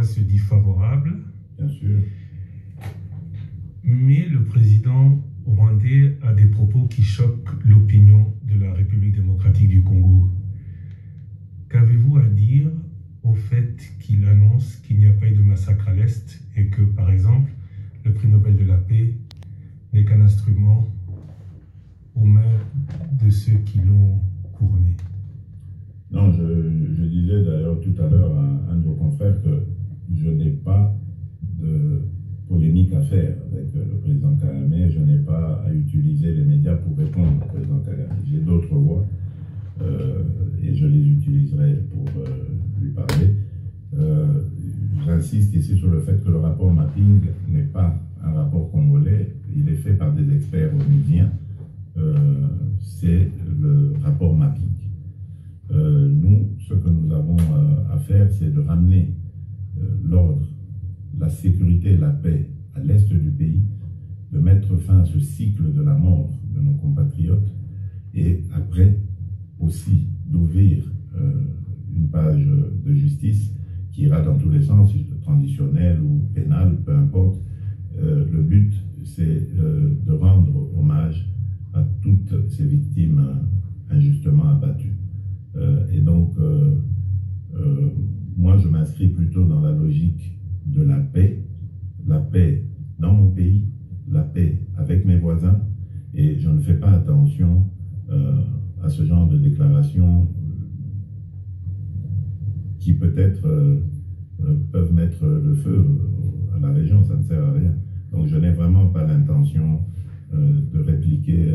Kinshasa se dit favorable. Bien sûr. Mais le président rwandais a des propos qui choquent l'opinion de la République démocratique du Congo. Qu'avez-vous à dire au fait qu'il annonce qu'il n'y a pas eu de massacre à l'Est et que, par exemple, le prix Nobel de la paix n'est qu'un instrument aux mains de ceux qui l'ont couronné? Non, je disais d'ailleurs tout à l'heure à un de vos confrères que je n'ai pas de polémique à faire avec le président Kagame, je n'ai pas à utiliser les médias pour répondre au président Kagame. J'ai d'autres voix et je les utiliserai pour lui parler. J'insiste ici sur le fait que le rapport mapping n'est pas un rapport congolais, il est fait par des experts onusiens. C'est le rapport mapping. Nous, ce que nous avons à faire, c'est de ramener l'ordre, la sécurité et la paix à l'est du pays, de mettre fin à ce cycle de la mort de nos compatriotes et après aussi d'ouvrir une page de justice qui ira dans tous les sens, transitionnel ou pénal, peu importe. Le but, c'est de rendre hommage à toutes ces victimes injustement abattues. Et donc, moi, je m'inscris plutôt dans la logique de la paix dans mon pays, la paix avec mes voisins, et je ne fais pas attention à ce genre de déclarations qui peut-être peuvent mettre le feu à la région, ça ne sert à rien. Donc je n'ai vraiment pas l'intention de répliquer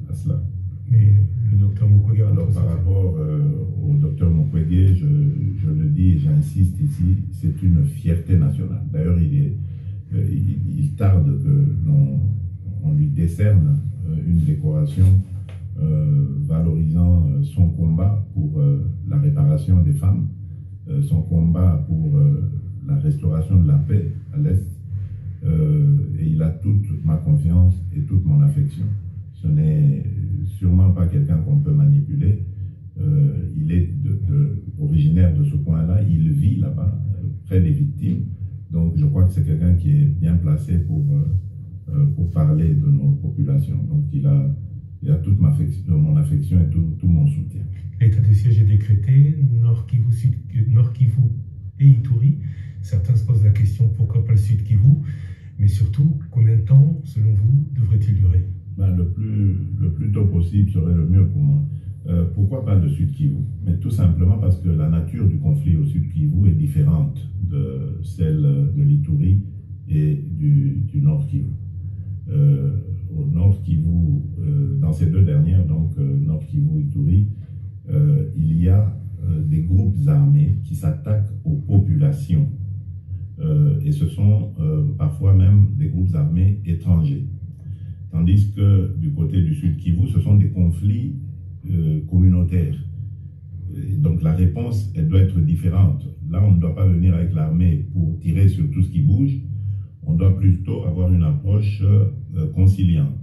à cela. Mais le docteur Mukwege... Alors par rapport au docteur Mukwege, je le dis et j'insiste ici, c'est une fierté nationale. D'ailleurs, il tarde que l'on lui décerne une décoration valorisant son combat pour la réparation des femmes, son combat pour la restauration de la paix à l'Est. Et il a toute ma confiance et toute mon affection. Ce n'est sûrement pas quelqu'un qu'on peut manipuler. Il est originaire de ce coin-là, il vit là-bas, près des victimes. Donc je crois que c'est quelqu'un qui est bien placé pour parler de nos populations. Donc il a toute mon affection et tout mon soutien. L'état de siège est décrété, Nord Kivu et Ituri. Certains se posent la question, pourquoi pas le Sud Kivu? Mais surtout, combien de temps, selon vous, devrait-il durer? Le plus tôt possible serait le mieux pour moi. Pourquoi pas le Sud Kivu? Mais tout simplement parce que la nature du conflit au Sud Kivu est différente de celle de l'Ituri et du Nord Kivu. Au Nord Kivu, dans ces deux dernières, donc Nord Kivu et Ituri, il y a des groupes armés qui s'attaquent aux populations. Et ce sont parfois même des groupes armés étrangers. Tandis que du côté du Sud Kivu, ce sont des conflits communautaires. Et donc la réponse, elle doit être différente. Là, on ne doit pas venir avec l'armée pour tirer sur tout ce qui bouge. On doit plutôt avoir une approche conciliante.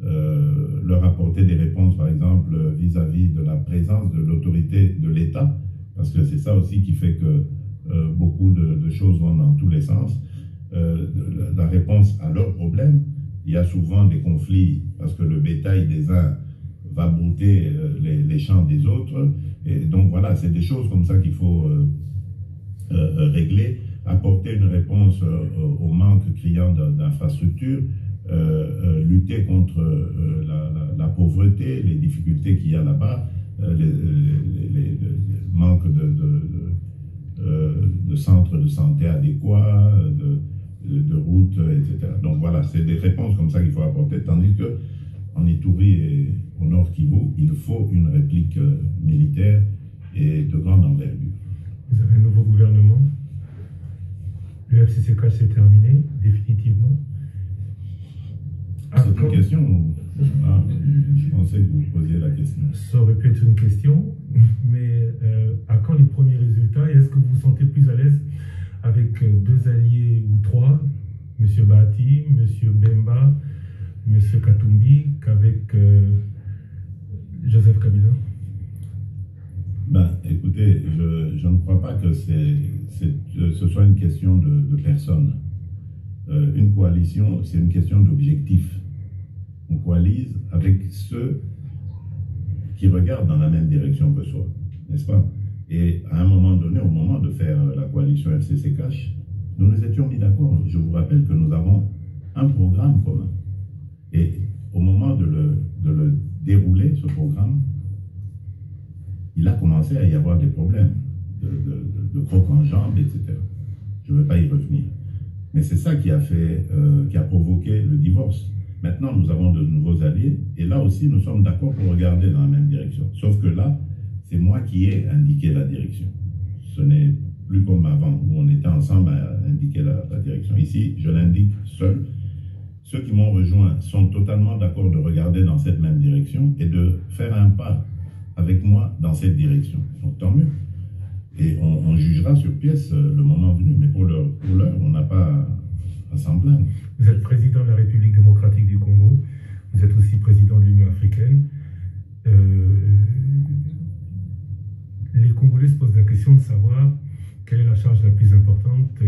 Leur apporter des réponses, par exemple, vis-à-vis de la présence de l'autorité de l'État, parce que c'est ça aussi qui fait que beaucoup de choses vont dans tous les sens. La réponse à leurs problèmes. Il y a souvent des conflits parce que le bétail des uns va brouter les champs des autres. Et donc voilà, c'est des choses comme ça qu'il faut régler, apporter une réponse au manque criant d'infrastructures, lutter contre la pauvreté, les difficultés qu'il y a là-bas, le manque de centres de santé adéquats, de routes, etc. Donc voilà, c'est des réponses comme ça qu'il faut apporter, tandis que en Ituri et au Nord Kivu, il faut une réplique militaire et de grande envergure. Vous avez un nouveau gouvernement. Le FCCK s'est terminé, définitivement. C'est une question. Je pensais que vous posiez la question. Ça aurait pu être une question, mais à quand les premiers résultats? Et est-ce que vous vous sentez plus à l'aise avec deux alliés ou trois, M. Bahati, M. Bemba, M. Katumbi, qu'avec Joseph Kabila? Écoutez, je ne crois pas que c'est ce soit une question de personnes. Une coalition, c'est une question d'objectifs. On coalise avec ceux qui regardent dans la même direction que soi, n'est-ce pas? Et à un moment donné, au moment de faire la coalition FCC Cash, nous nous étions mis d'accord. Je vous rappelle que nous avons un programme commun. Et au moment de le dérouler, ce programme, il a commencé à y avoir des problèmes de crocs en jambes, etc. Je ne veux pas y revenir. Mais c'est ça qui a provoqué le divorce. Maintenant, nous avons de nouveaux alliés, et là aussi, nous sommes d'accord pour regarder dans la même direction. Sauf que là, c'est moi qui ai indiqué la direction. Ce n'est plus comme avant, où on était ensemble à indiquer la direction. Ici, je l'indique seul. Ceux qui m'ont rejoint sont totalement d'accord de regarder dans cette même direction et de faire un pas avec moi dans cette direction. Donc, tant mieux. Et on jugera sur pièce le moment venu. Mais pour l'heure, on n'a pas à s'en plaindre. Vous êtes président de la République démocratique du Congo. Vous êtes aussi président de l'Union africaine. Les Congolais se posent la question de savoir quelle est la charge la plus importante.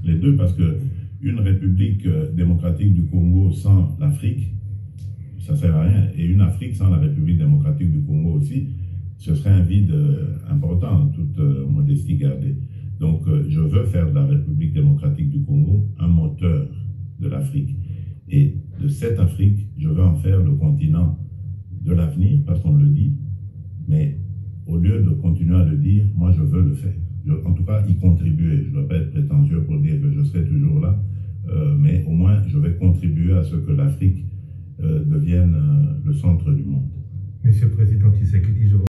Les deux, parce que une République démocratique du Congo sans l'Afrique, ça ne sert à rien. Et une Afrique sans la République démocratique du Congo aussi, ce serait un vide important, toute modestie gardée. Donc, je veux faire de la République démocratique du Congo un moteur de l'Afrique. Et de cette Afrique, je veux en faire le continent de l'avenir, parce qu'on le dit, mais au lieu de continuer à le dire, moi, je veux le faire. En tout cas, y contribuer. Je ne dois pas être prétentieux pour dire que je serai toujours là, mais au moins, je vais contribuer à ce que l'Afrique devienne le centre du monde. Monsieur le Président Tshisekedi, je